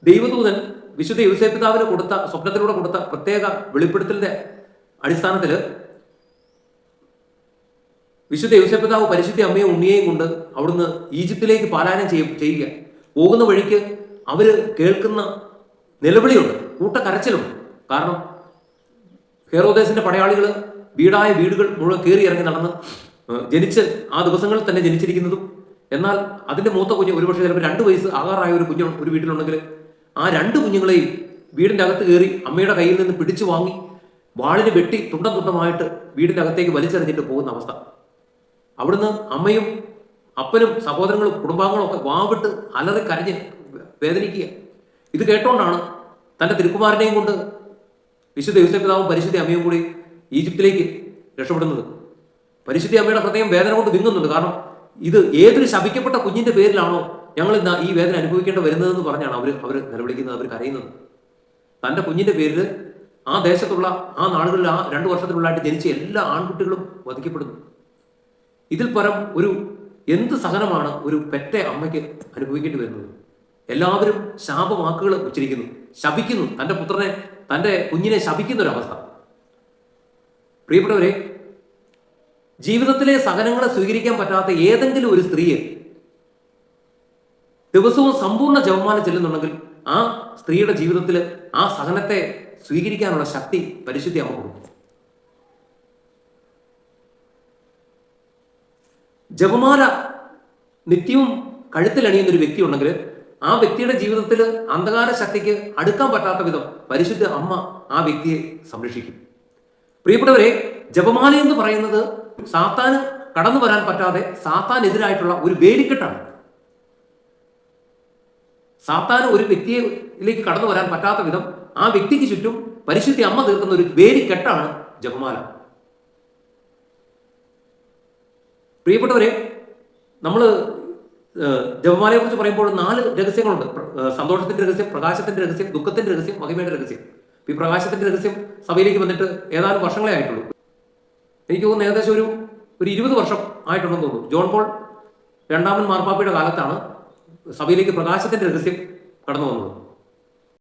ദൈവദൂതൻ വിശുദ്ധ യോസേപ്പിതാവിന് കൊടുത്ത സ്വപ്നത്തിലൂടെ കൊടുത്ത പ്രത്യേക വെളിപ്പെടുത്തലിന്റെ അടിസ്ഥാനത്തിൽ വിശുദ്ധ യോസേപ്പിതാവ് പരിശുദ്ധ അമ്മയും ഉണ്ണിയെയും കൊണ്ട് അവിടുന്ന് ഈജിപ്തിലേക്ക് പലായനം ചെയ്യുക. പോകുന്ന വഴിക്ക് അവര് കേൾക്കുന്ന നിലവിളിയുണ്ട്, കൂട്ടക്കരച്ചിലുണ്ട്. കാരണം ഹെറോദേസിന്റെ പടയാളികൾ വീടായ വീടുകൾ മുഴുവൻ കയറി ഇറങ്ങി നടന്ന് ജനിച്ച് ആ ദിവസങ്ങളിൽ തന്നെ ജനിച്ചിരിക്കുന്നതും, എന്നാൽ അതിന്റെ മൂത്ത കുഞ്ഞ് ഒരുപക്ഷെ ചിലപ്പോൾ 2 വയസ്സ് ആകാറായ ഒരു വീട്ടിലുണ്ടെങ്കിൽ ആ 2 കുഞ്ഞുങ്ങളെയും വീടിന്റെ അകത്ത് കയറി അമ്മയുടെ കയ്യിൽ നിന്ന് പിടിച്ചു വാങ്ങി വാളിന് വെട്ടി തുണ്ടം തുണ്ടമായിട്ട് വീടിന്റെ അകത്തേക്ക് വലിച്ചെറിഞ്ഞിട്ട് പോകുന്ന അവസ്ഥ. അവിടുന്ന് അമ്മയും അപ്പനും സഹോദരങ്ങളും കുടുംബാംഗങ്ങളും ഒക്കെ വാവിട്ട് അലറി കരഞ്ഞ് വേദനിക്കുക. ഇത് കേട്ടോണ്ടാണ് തന്റെ തിരുക്കുമാരനെയും കൊണ്ട് വിശുദ്ധ യോസേപ്പിതാവും പരിശുദ്ധ അമ്മയും കൂടി ഈജിപ്തിലേക്ക് രക്ഷപ്പെടുന്നത്. പരിശുദ്ധ അമ്മയുടെ ഹൃദയം വേദന കൊണ്ട് വിങ്ങുന്നുണ്ട്. കാരണം ഇത് ഏതൊരു ശപിക്കപ്പെട്ട കുഞ്ഞിന്റെ പേരിലാണോ ഞങ്ങൾ ഇന്ന് ഈ വേദന അനുഭവിക്കേണ്ടി വരുന്നതെന്ന് പറഞ്ഞാണ് അവർ നിലവിളിക്കുന്നത്, അവർ കരയുന്നത്. തന്റെ കുഞ്ഞിന്റെ പേരിൽ ആ ദേശത്തുള്ള ആ നാടുകളിൽ ആ 2 വർഷത്തിനുള്ളായിട്ട് ജനിച്ച എല്ലാ ആൺകുട്ടികളും വധിക്കപ്പെടുന്നു. ഇതിൽ പരം എന്ത് സഹനമാണ് ഒരു പെറ്റ അമ്മയ്ക്ക് അനുഭവിക്കേണ്ടി വരുന്നത്? എല്ലാവരും ശാപവാക്കുകൾ ഉച്ചരിക്കുന്നു, ശപിക്കുന്നു, തന്റെ പുത്രനെ, തന്റെ കുഞ്ഞിനെ ശപിക്കുന്ന ഒരവസ്ഥ. പ്രിയപ്പെട്ടവരെ, ജീവിതത്തിലെ സഹനങ്ങളെ സ്വീകരിക്കാൻ പറ്റാത്ത ഏതെങ്കിലും ഒരു സ്ത്രീയെ ദിവസവും സമ്പൂർണ്ണ ജപമാല ചെല്ലുന്നുണ്ടെങ്കിൽ ആ സ്ത്രീയുടെ ജീവിതത്തിൽ ആ സഹനത്തെ സ്വീകരിക്കാനുള്ള ശക്തി പരിശുദ്ധ അമ്മ കൊടുക്കും. ജപമാല നിത്യവും കഴുത്തിലണിയുന്ന ഒരു വ്യക്തി ഉണ്ടെങ്കിൽ ആ വ്യക്തിയുടെ ജീവിതത്തിൽ അന്ധകാര ശക്തിക്ക് അടുക്കാൻ പറ്റാത്ത വിധം പരിശുദ്ധ അമ്മ ആ വ്യക്തിയെ സംരക്ഷിക്കും. പ്രിയപ്പെട്ടവരെ, ജപമാല എന്ന് പറയുന്നത് സാത്താന് കടന്നു വരാൻ പറ്റാതെ സാത്താനെതിരായിട്ടുള്ള ഒരു വേലിക്കെട്ടാണ്. സാത്താന് ഒരു വ്യക്തിയിലേക്ക് കടന്നു വരാൻ പറ്റാത്ത വിധം ആ വ്യക്തിക്ക് ചുറ്റും പരിശുദ്ധ അമ്മ തീർക്കുന്ന ഒരു വേലിക്കെട്ടാണ് ജപമാല. പ്രിയപ്പെട്ടവരെ, നമ്മൾ ജപമാലയെ കുറിച്ച് പറയുമ്പോൾ 4 രഹസ്യങ്ങളുണ്ട്. സന്തോഷത്തിന്റെ രഹസ്യം, പ്രകാശത്തിന്റെ രഹസ്യം, ദുഃഖത്തിന്റെ രഹസ്യം, മഹിമയുടെ രഹസ്യം. ഈ പ്രകാശത്തിന്റെ രഹസ്യം സഭയിലേക്ക് വന്നിട്ട് ഏതാനും വർഷങ്ങളെ ആയിട്ടുള്ളൂ. എനിക്ക് തോന്നുന്നു ഏകദേശം ഒരു 20 വർഷം ആയിട്ടുണ്ടെന്ന് തോന്നുന്നു. ജോൺ പോൾ 2 മാർപ്പാപ്പയുടെ കാലത്താണ് സഭയിലേക്ക് പ്രകാശത്തിന്റെ രഹസ്യം കടന്നു വന്നത്.